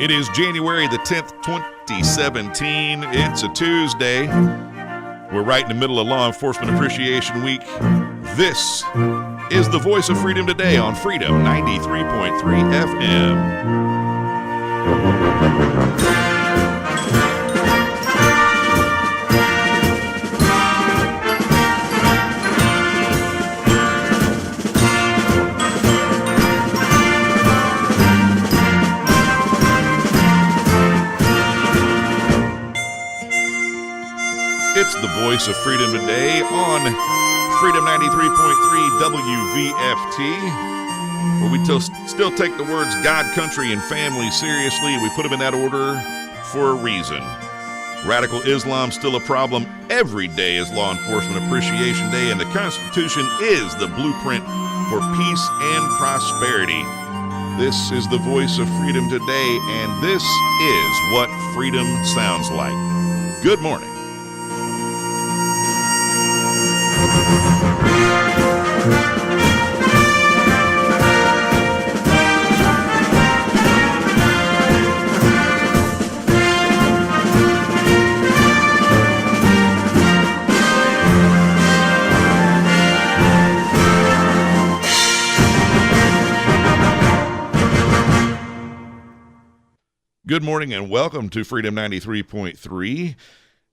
It is January the 10th, 2017. It's a Tuesday. We're right in the middle of Law Enforcement Appreciation Week. This is the Voice of Freedom today on Freedom 93.3 FM. It's the Voice of Freedom today on Freedom 93.3 WVFT, where we still take the words God, country, and family seriously. We put them in that order for a reason. Radical Islam's still a problem. Every day is Law Enforcement Appreciation Day, and the Constitution is the blueprint for peace and prosperity. This is the Voice of Freedom today, and this is what freedom sounds like. Good morning. Good morning and welcome to Freedom 93.3.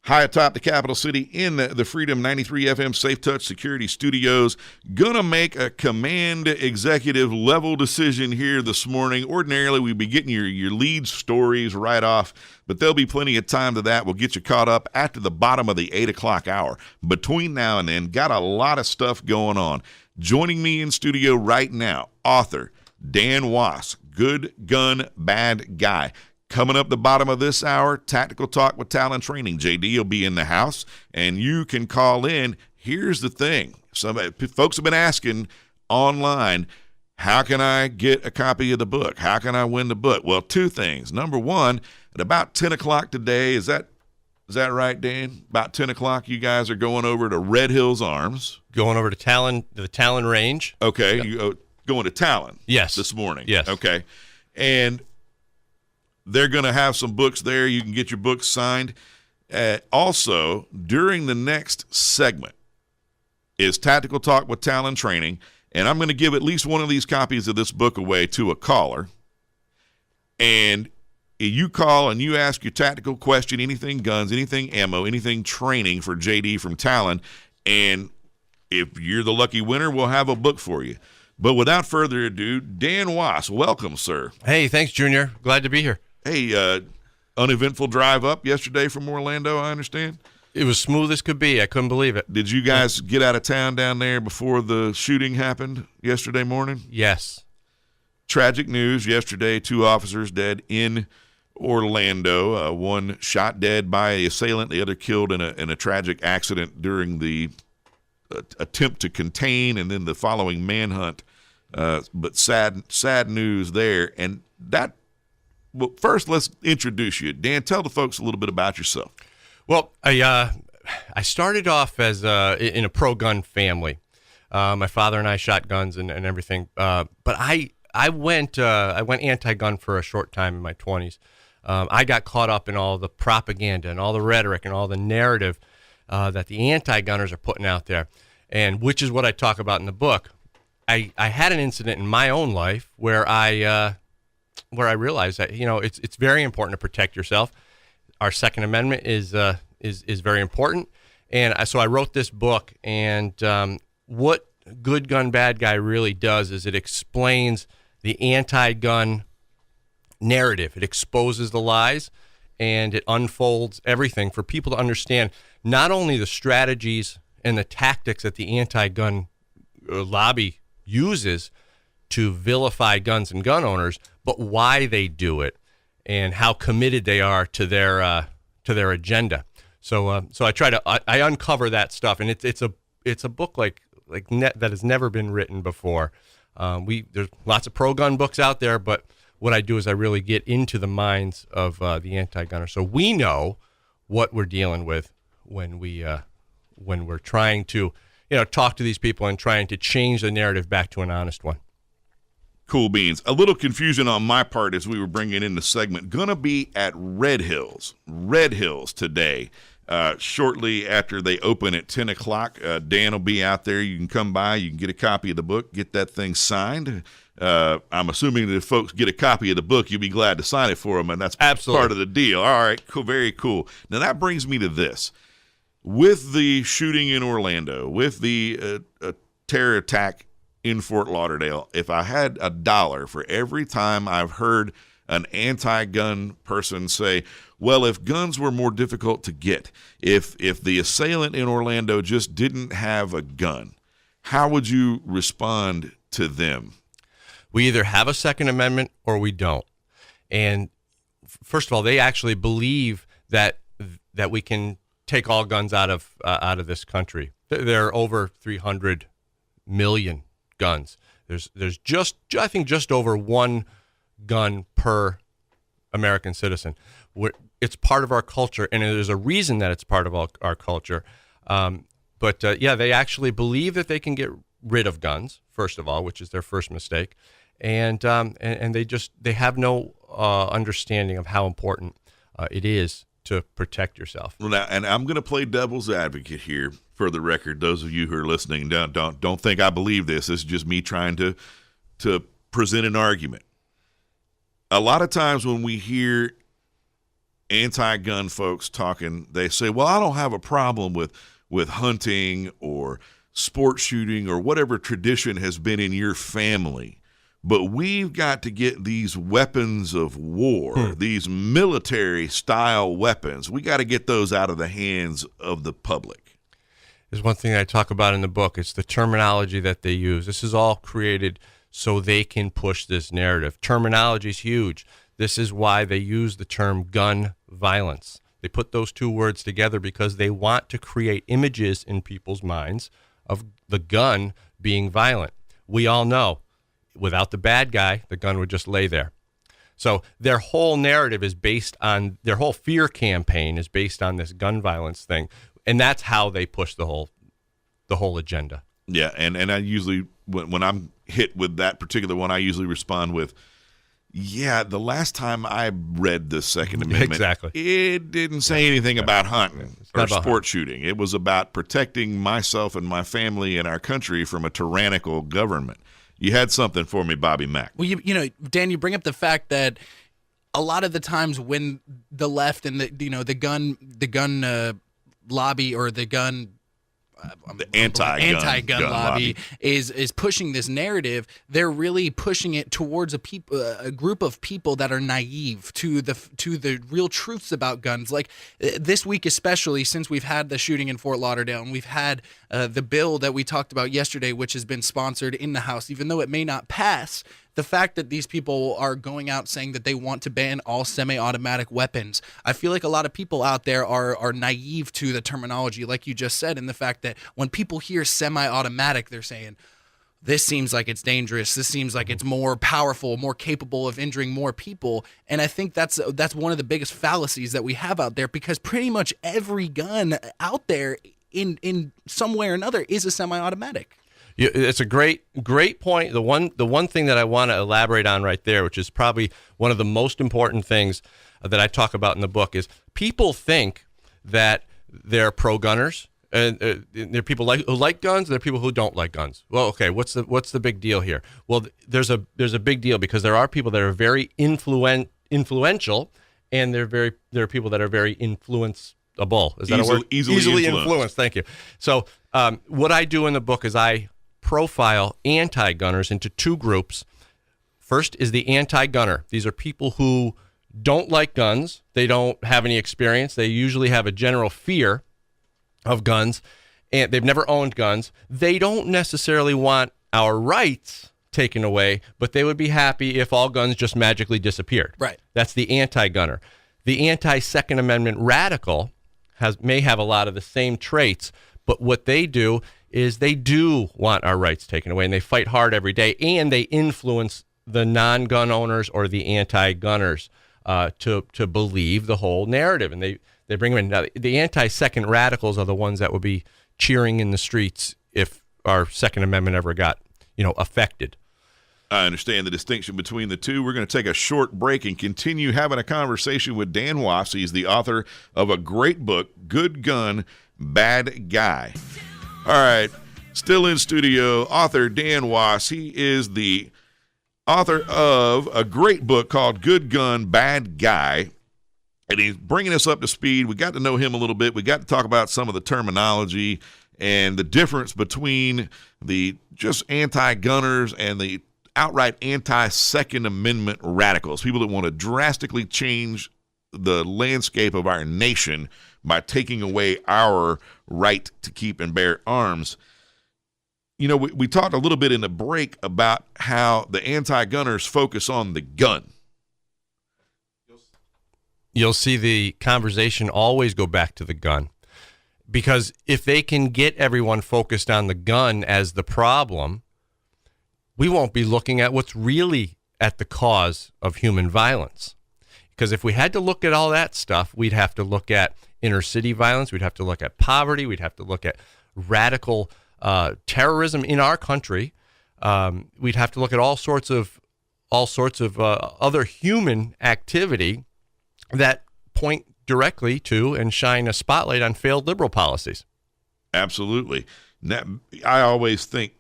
High atop the capital city in the Freedom 93 FM Safe Touch Security Studios. Gonna make a command executive level decision here this morning. Ordinarily, we'd be getting your lead stories right off, but there'll be plenty of time to that. We'll get you caught up after the bottom of the 8 o'clock hour. Between now and then, got a lot of stuff going on. Joining me in studio right now, author Dan Wass, Good Gun, Bad Guy. Coming up the bottom of this hour, Tactical Talk with Talent Training. JD will be in the house, and you can call in. Here's the thing. Some folks have been asking online, how can I get a copy of the book? How can I win the book? Well, two things. Number one, at about 10 o'clock today, is that right, Dan? About 10 o'clock, you guys are going over to Red Hills Arms. Going over to the Talon Range. Okay, yep. You going to Talon. Yes. This morning. Yes. Okay, and they're going to have some books there. You can get your books signed. Also, during the next segment is Tactical Talk with Talent Training, and I'm going to give at least one of these copies of this book away to a caller. And you call and you ask your tactical question, anything guns, anything ammo, anything training for JD from Talon, and if you're the lucky winner, we'll have a book for you. But without further ado, Dan Wass, welcome, sir. Hey, thanks, Junior. Glad to be here. Hey, uneventful drive up yesterday from Orlando, I understand? It was smooth as could be. I couldn't believe it. Did you guys get out of town down there before the shooting happened yesterday morning? Yes. Tragic news yesterday, 2 officers dead in Orlando. One shot dead by the assailant, the other killed in a tragic accident during the attempt to contain and then the following manhunt. But sad news there. And that, well, first let's introduce you. Dan, tell the folks a little bit about yourself. Well, I started off as in a pro-gun family. My father and I shot guns and everything. But I went anti-gun for a short time in my 20s. I got caught up in all the propaganda and all the rhetoric and all the narrative that the anti-gunners are putting out there, and which is what I talk about in the book. I had an incident in my own life where I realized that it's very important to protect yourself. Our Second Amendment is very important, and so I wrote this book. And what Good Gun, Bad Guy really does is it explains the anti-gun narrative. It exposes the lies, and it unfolds everything for people to understand not only the strategies and the tactics that the anti-gun lobby uses to vilify guns and gun owners, but why they do it and how committed they are to their agenda. So I try to I uncover that stuff, and it's a book that has never been written before. There's lots of pro-gun books out there, but what I do is I really get into the minds of the anti-gunner, so we know what we're dealing with when we're trying to talk to these people and trying to change the narrative back to an honest one. Cool beans. A little confusion on my part as we were bringing in the segment. Gonna be at Red Hills today. Shortly after they open at 10 o'clock, Dan will be out there. You can come by. You can get a copy of the book, get that thing signed. I'm assuming that if folks get a copy of the book, you'll be glad to sign it for them, and that's Absolutely part of the deal. All right, cool, very cool. Now, that brings me to this. With the shooting in Orlando, with the terror attack in Fort Lauderdale, if I had $1 for every time I've heard an anti-gun person say, well, if guns were more difficult to get, if the assailant in Orlando just didn't have a gun, how would you respond to them? We either have a Second Amendment or we don't. And first of all, they actually believe that we can take all guns out of this country. There are over 300 million guns. There's just over one gun per American citizen. It's part of our culture, and there's a reason that it's part of our culture. But they actually believe that they can get rid of guns, first of all, which is their first mistake, and they have no understanding of how important it is to protect yourself. Well, now, and I'm going to play devil's advocate here for the record. Those of you who are listening, don't think I believe this. This is just me trying to present an argument. A lot of times when we hear anti-gun folks talking, they say, well, I don't have a problem with hunting or sport shooting or whatever tradition has been in your family, but we've got to get these weapons of war, these military-style weapons. We got to get those out of the hands of the public. There's one thing I talk about in the book. It's the terminology that they use. This is all created so they can push this narrative. Terminology is huge. This is why they use the term gun violence. They put those two words together because they want to create images in people's minds of the gun being violent. We all know, without the bad guy, the gun would just lay there. So their whole narrative is based on, their whole fear campaign is based on this gun violence thing. And that's how they push the whole agenda. Yeah, and I usually, when I'm hit with that particular one, I usually respond with, yeah, the last time I read the Second Amendment, exactly, it didn't say anything about hunting or sport shooting. It was about protecting myself and my family and our country from a tyrannical government. You had something for me, Bobby Mack. Well, you know, Dan, you bring up the fact that a lot of the times when the left and the gun lobby or the anti-gun lobby is pushing this narrative, they're really pushing it towards a group of people that are naive to the real truths about guns. Like this week, especially since we've had the shooting in Fort Lauderdale and we've had the bill that we talked about yesterday, which has been sponsored in the House, even though it may not pass. The fact that these people are going out saying that they want to ban all semi-automatic weapons, I feel like a lot of people out there are naive to the terminology, like you just said, and the fact that when people hear semi-automatic, they're saying, this seems like it's dangerous. This seems like it's more powerful, more capable of injuring more people. And I think that's one of the biggest fallacies that we have out there, because pretty much every gun out there in some way or another is a semi-automatic. It's a great point. The one thing that I want to elaborate on right there, which is probably one of the most important things that I talk about in the book, is people think that they're pro-gunners, and there are people who like guns, and there are people who don't like guns. Well, okay, what's the big deal here? Well, there's a big deal, because there are people that are very influential, and there are people that are very influenceable. Is that a word? Easily influenced. Thank you. So what I do in the book is I profile anti-gunners into two groups. First is the anti-gunner. These are people who don't like guns. They don't have any experience. They usually have a general fear of guns, and they've never owned guns. They don't necessarily want our rights taken away, but they would be happy if all guns just magically disappeared. Right. That's the anti-gunner. The anti-Second Amendment radical may have a lot of the same traits, but what they do is they do want our rights taken away, and they fight hard every day, and they influence the non-gun owners or the anti-gunners to believe the whole narrative, and they bring them in. Now, the anti-second radicals are the ones that would be cheering in the streets if our Second Amendment ever got affected. I understand the distinction between the two. We're going to take a short break and continue having a conversation with Dan Wass. He's the author of a great book, Good Gun, Bad Guy. All right, still in studio, author Dan Wass. He is the author of a great book called Good Gun, Bad Guy, and he's bringing us up to speed. We got to know him a little bit. We got to talk about some of the terminology and the difference between the just anti-gunners and the outright anti-Second Amendment radicals, people that want to drastically change the landscape of our nation by taking away our right to keep and bear arms. You know, we talked a little bit in the break about how the anti-gunners focus on the gun. You'll see the conversation always go back to the gun. Because if they can get everyone focused on the gun as the problem, we won't be looking at what's really at the cause of human violence. Because if we had to look at all that stuff, we'd have to look at inner city violence, we'd have to look at poverty, we'd have to look at radical terrorism in our country. We'd have to look at all sorts of other human activity that point directly to and shine a spotlight on failed liberal policies. Absolutely. Now, I always think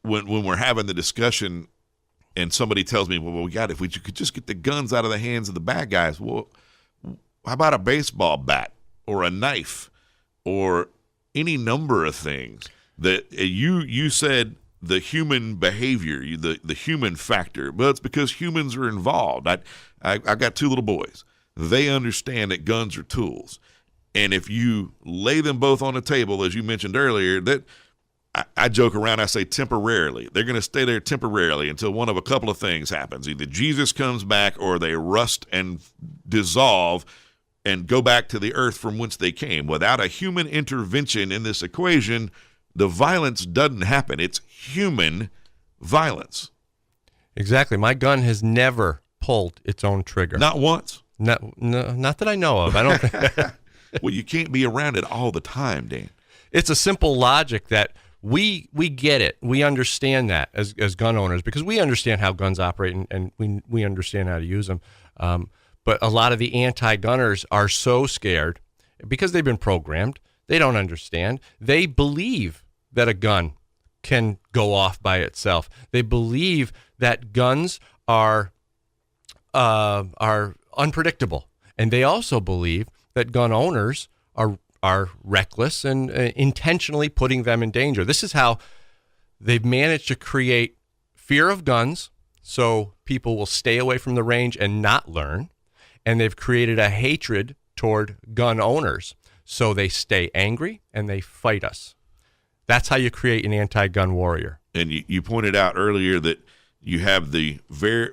when we're having the discussion and somebody tells me, well, if we could just get the guns out of the hands of the bad guys. Well, how about a baseball bat or a knife or any number of things that you said the human behavior, the human factor. Well, it's because humans are involved. I got two little boys. They understand that guns are tools. And if you lay them both on the table, as you mentioned earlier, that I joke around, I say temporarily. They're going to stay there temporarily until one of a couple of things happens. Either Jesus comes back or they rust and dissolve and go back to the earth from whence they came. Without a human intervention in this equation, the violence doesn't happen. It's human violence. Exactly. My gun has never pulled its own trigger. Not once. No, not that I know of. I don't think. Well, you can't be around it all the time, Dan. It's a simple logic that we get it. We understand that as gun owners because we understand how guns operate and we understand how to use them. But a lot of the anti-gunners are so scared because they've been programmed. They don't understand. They believe that a gun can go off by itself. They believe that guns are unpredictable, and they also believe that gun owners are reckless and intentionally putting them in danger. This is how they've managed to create fear of guns, so people will stay away from the range and not learn, and they've created a hatred toward gun owners, so they stay angry and they fight us. That's how you create an anti-gun warrior. And you pointed out earlier that you have the very,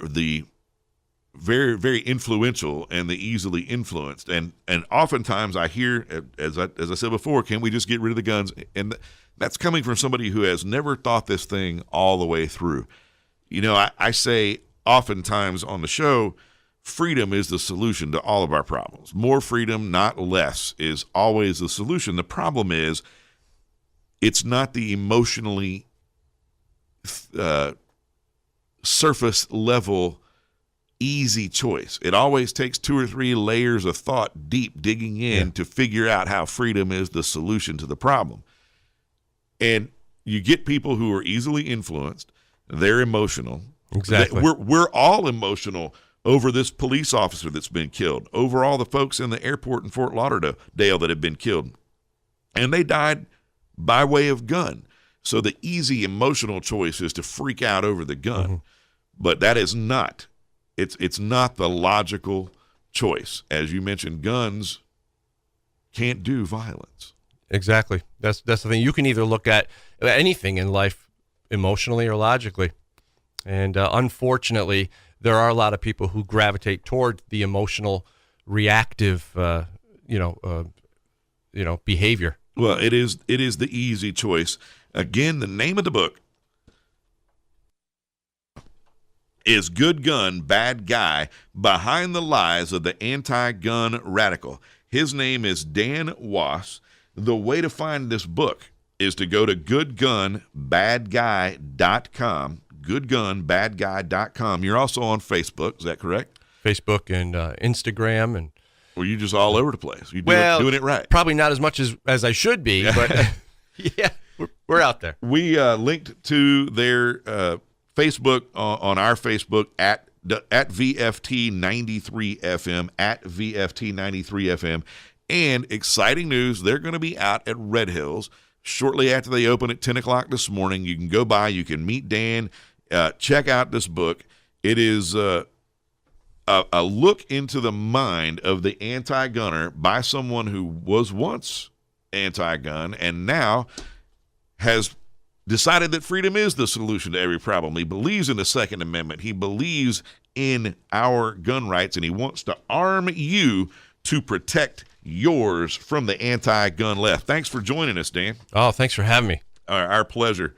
very influential and the easily influenced. And oftentimes I hear, as I said before, can we just get rid of the guns? And that's coming from somebody who has never thought this thing all the way through. You know, I say oftentimes on the show, freedom is the solution to all of our problems. More freedom, not less, is always the solution. The problem is it's not the emotionally surface level easy choice. It always takes 2 or 3 layers of thought deep digging in to figure out how freedom is the solution to the problem. And you get people who are easily influenced. They're emotional. Exactly. We're all emotional over this police officer that's been killed, over all the folks in the airport in Fort Lauderdale that have been killed. And they died by way of gun. So the easy emotional choice is to freak out over the gun. Mm-hmm. But that is not. It's not the logical choice. As you mentioned, guns can't do violence. Exactly. That's the thing. You can either look at anything in life emotionally or logically. And unfortunately, there are a lot of people who gravitate toward the emotional, reactive, behavior. Well, it is the easy choice. Again, the name of the book is Good Gun, Bad Guy, Behind the Lies of the Anti-Gun Radical. His name is Dan Wass. The way to find this book is to go to goodgunbadguy.com, goodgunbadguy.com. You're also on Facebook. Is that correct? Facebook and Instagram, and Or you just all over the place? You doing it right? Probably not as much as I should be, but yeah, we're out there. We linked to their Facebook on our Facebook at VFT93FM, at VFT93FM. And exciting news, they're going to be out at Red Hills shortly after they open at 10 o'clock this morning. You can go by, you can meet Dan, check out this book. It is a look into the mind of the anti-gunner by someone who was once anti-gun and now has decided that freedom is the solution to every problem. He believes in the Second Amendment. He believes in our gun rights, and he wants to arm you to protect yours from the anti-gun left. Thanks for joining us, Dan. Oh, thanks for having me. Our pleasure.